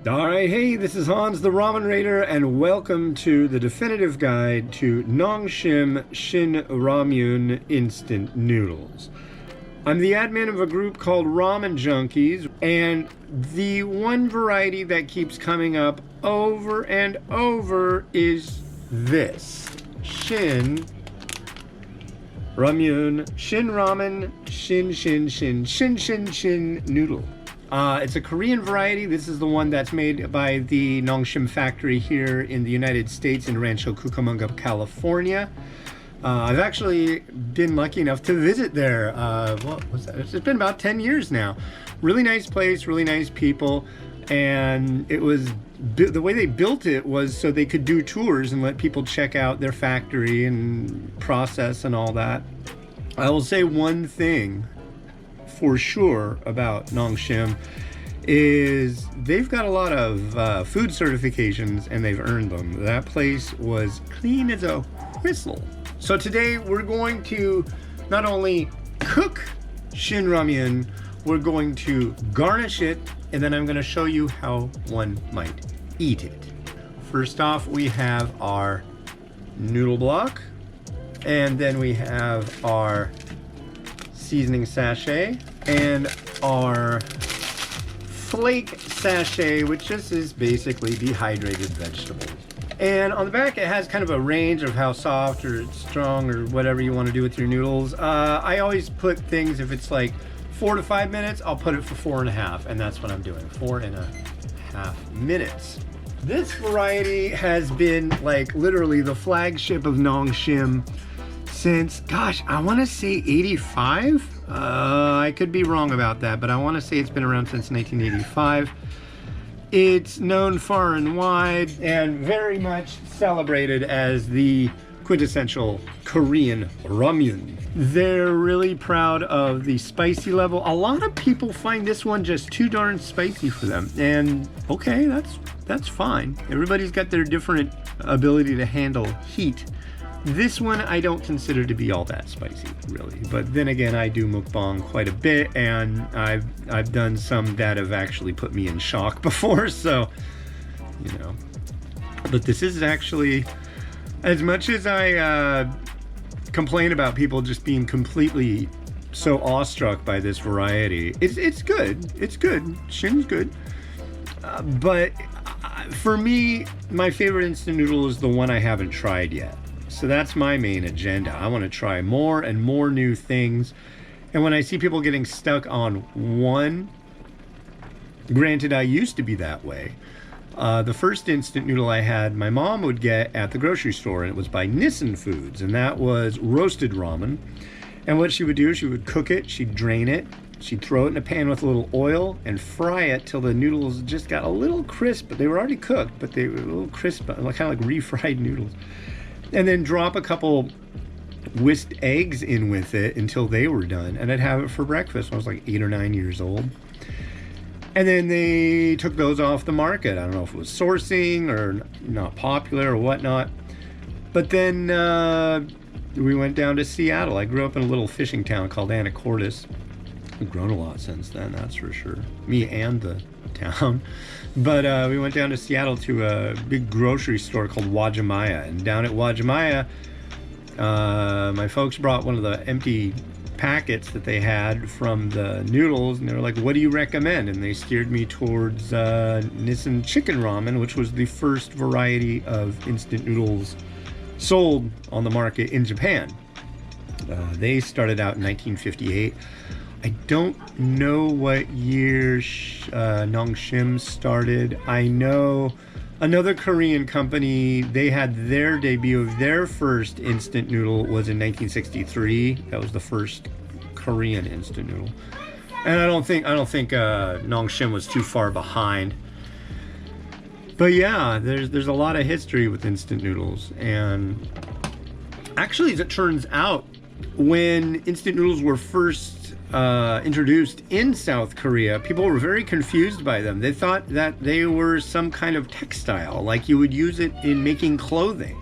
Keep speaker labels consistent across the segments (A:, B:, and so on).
A: Alright, hey, this is Hans the Ramen Raider, and welcome to the definitive guide to Nongshim Shin Ramyun instant noodles. I'm the admin of a group called Ramen Junkies, and the one variety that keeps coming up over and over is this. Shin Ramyun, Shin Ramen, Shin noodle. It's a Korean variety. This is the one that's made by the Nongshim factory here in the United States in Rancho Cucamonga, California. I've actually been lucky enough to visit there. What was that? It's been about 10 years now. Really nice place, really nice people. And it was, the way they built it was so they could do tours and let people check out their factory and process and all that. I will say one thing for sure about Nongshim is they've got a lot of food certifications, and they've earned them. That place was clean as a whistle. So today we're going to not only cook Shin Ramyun, we're going to garnish it, and then I'm going to show you how one might eat it. First off, we have our noodle block, and then we have our seasoning sachet and our flake sachet, which just is basically dehydrated vegetables. And on the back it has kind of a range of how soft or strong or whatever you want to do with your noodles. I always put things, if it's like 4 to 5 minutes, I'll put it for 4.5, and that's what I'm doing, 4.5 minutes. This variety has been like literally the flagship of Nongshim since, gosh, I want to say 85. I could be wrong about that, but I want to say it's been around since 1985. It's known far and wide and very much celebrated as the quintessential Korean ramyun. They're really proud of the spicy level. A lot of people find this one just too darn spicy for them, and okay, that's fine. Everybody's got their different ability to handle heat. This one I don't consider to be all that spicy, really. But then again, I do mukbang quite a bit, and I've done some that have actually put me in shock before, so, you know. But this is actually, as much as I complain about people just being completely so awestruck by this variety, it's good. It's good. Shin's good. But for me, my favorite instant noodle is the one I haven't tried yet. So that's my main agenda. I want to try more and more new things. And when I see people getting stuck on one, granted, I used to be that way. The first instant noodle I had, my mom would get at the grocery store, and it was by Nissin Foods, and that was roasted ramen. And what she would do, she would cook it, she'd drain it, she'd throw it in a pan with a little oil and fry it till the noodles just got a little crisp. But they were already cooked, but they were a little crisp, kind of like refried noodles. And then drop a couple whisked eggs in with it until they were done. And I'd have it for breakfast when I was like 8 or 9 years old. And then they took those off the market. I don't know if it was sourcing or not popular or whatnot. But then we went down to Seattle. I grew up in a little fishing town called Anacortes. We've grown a lot since then, that's for sure. Me and the town. But we went down to Seattle to a big grocery store called Wajimaya. And down at Wajimaya, my folks brought one of the empty packets that they had from the noodles, and they were like, what do you recommend? And they steered me towards Nissin Chicken Ramen, which was the first variety of instant noodles sold on the market in Japan. They started out in 1958. I don't know what year Nongshim started. I know another Korean company, they had their debut of their first instant noodle was in 1963. That was the first Korean instant noodle. And I don't think Nongshim was too far behind. But yeah, there's a lot of history with instant noodles. And actually, as it turns out, when instant noodles were first introduced in South Korea, people were very confused by them. They thought that they were some kind of textile, like you would use it in making clothing.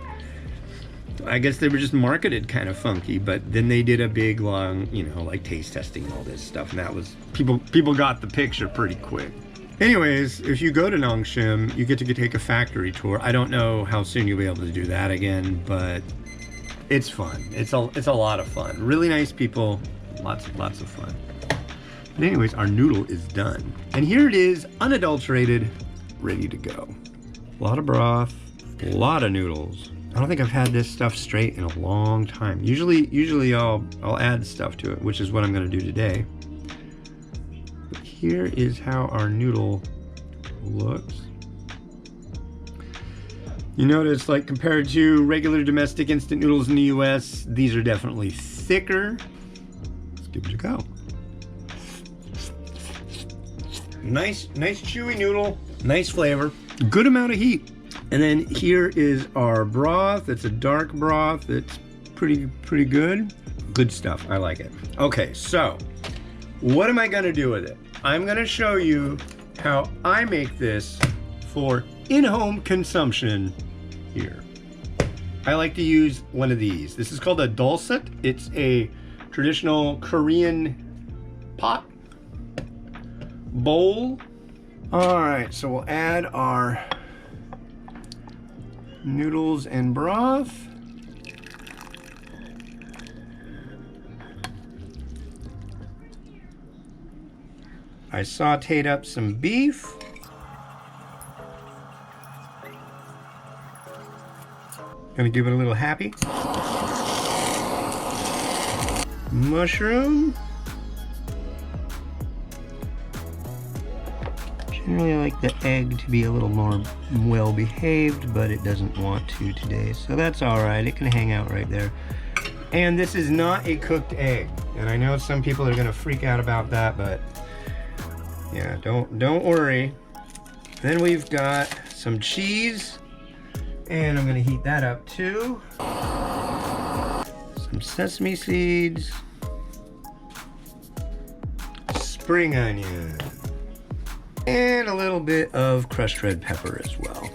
A: I guess they were just marketed kind of funky, but then they did a big long, like taste testing and all this stuff, and that was, people got the picture pretty quick. Anyways, if you go to Nongshim, you get to take a factory tour. I don't know how soon you'll be able to do that again, but it's fun. It's a lot of fun. Really nice people, lots of fun. But anyways, our noodle is done. And here it is, unadulterated, ready to go. A lot of broth, a lot of noodles. I don't think I've had this stuff straight in a long time. Usually I'll add stuff to it, which is what I'm gonna do today. But here is how our noodle looks. You notice, like, compared to regular domestic instant noodles in the US, these are definitely thicker. Let's give it a go. Nice chewy noodle, nice flavor, good amount of heat. And then here is our broth. It's a dark broth. It's pretty good. Good stuff, I like it. Okay, so what am I gonna do with it? I'm gonna show you how I make this for in-home consumption here. I like to use one of these. This is called a dulset. It's a traditional Korean pot bowl. All right, so we'll add our noodles and broth. I sauteed up some beef. Gonna give it a little happy. Mushroom. Generally, I like the egg to be a little more well behaved, but it doesn't want to today, so that's all right. It can hang out right there. And this is not a cooked egg, and I know some people are gonna freak out about that, but yeah, don't worry. Then we've got some cheese, and I'm gonna heat that up too. Some sesame seeds, spring onion, and a little bit of crushed red pepper as well.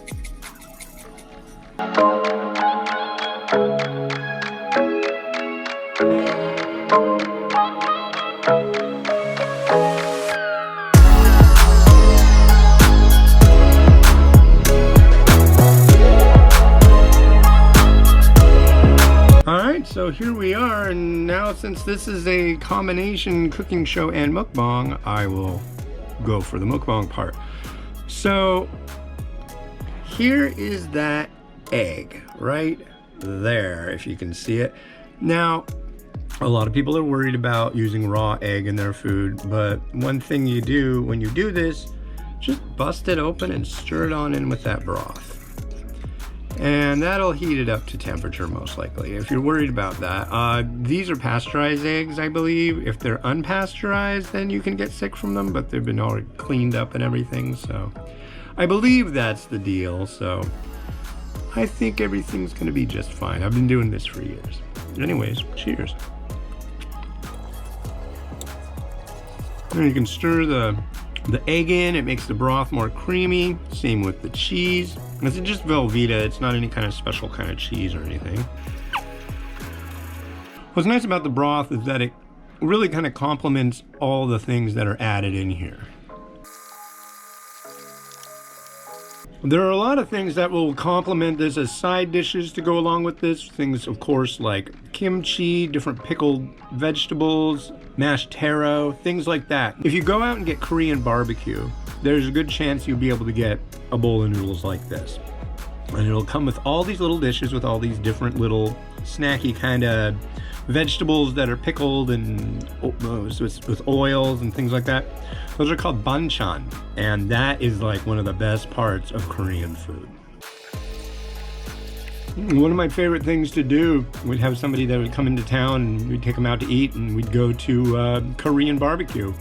A: Alright, so here we are, and now since this is a combination cooking show and mukbang, I will go for the mukbang part. So here is that egg right there, if you can see it. Now, a lot of people are worried about using raw egg in their food, but one thing you do when you do this, just bust it open and stir it on in with that broth. And that'll heat it up to temperature most likely, if you're worried about that. These are pasteurized eggs, I believe. If they're unpasteurized, then you can get sick from them, but they've been all cleaned up and everything, so I believe that's the deal. So I think everything's gonna be just fine. I've been doing this for years. Anyways, cheers. And you can stir the egg in, it makes the broth more creamy. Same with the cheese. It's just Velveeta, it's not any kind of special kind of cheese or anything. What's nice about the broth is that it really kind of complements all the things that are added in here. There are a lot of things that will complement this as side dishes to go along with this. Things, of course, like kimchi, different pickled vegetables, mashed taro, things like that. If you go out and get Korean barbecue, there's a good chance you'll be able to get a bowl of noodles like this. And it'll come with all these little dishes with all these different little snacky kind of vegetables that are pickled and with oils and things like that. Those are called banchan, and that is like one of the best parts of Korean food. One of my favorite things to do, we'd have somebody that would come into town and we'd take them out to eat, and we'd go to Korean barbecue.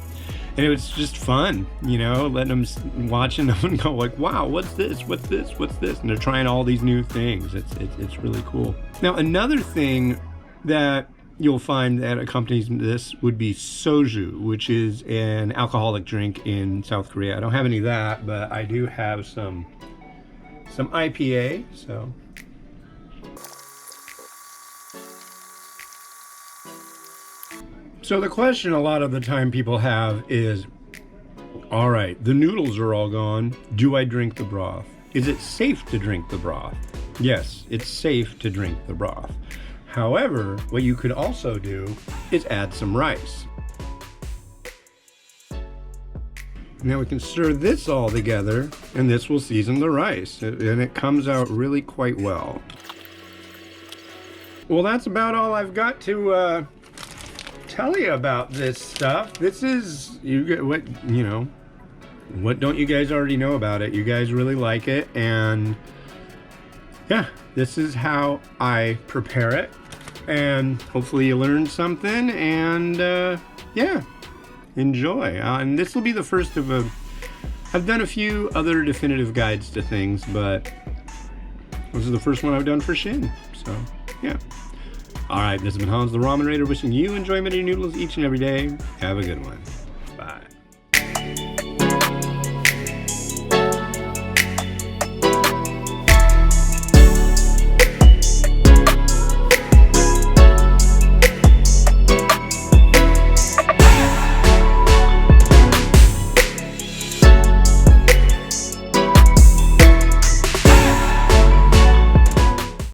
A: And it was just fun, you know, letting them, watching them and go like, wow, what's this, what's this, what's this? And they're trying all these new things. It's really cool. Now, another thing that you'll find that accompanies this would be soju, which is an alcoholic drink in South Korea. I don't have any of that, but I do have some IPA, so. So the question a lot of the time people have is, All right, the noodles are all gone. Do I drink the broth? Is it safe to drink the broth? Yes, it's safe to drink the broth. However, what you could also do is add some rice. Now we can stir this all together, and this will season the rice, and it comes out really quite well. Well, that's about all I've got to tell you about this stuff. This is, what don't you guys already know about it? You guys really like it, and yeah, this is how I prepare it, and hopefully you learned something, and yeah. Enjoy. And this will be the first of I've done a few other definitive guides to things, but this is the first one I've done for Shin. So, yeah. Alright, this has been Hans the Ramen Raider wishing you enjoyment of your noodles each and every day. Have a good one.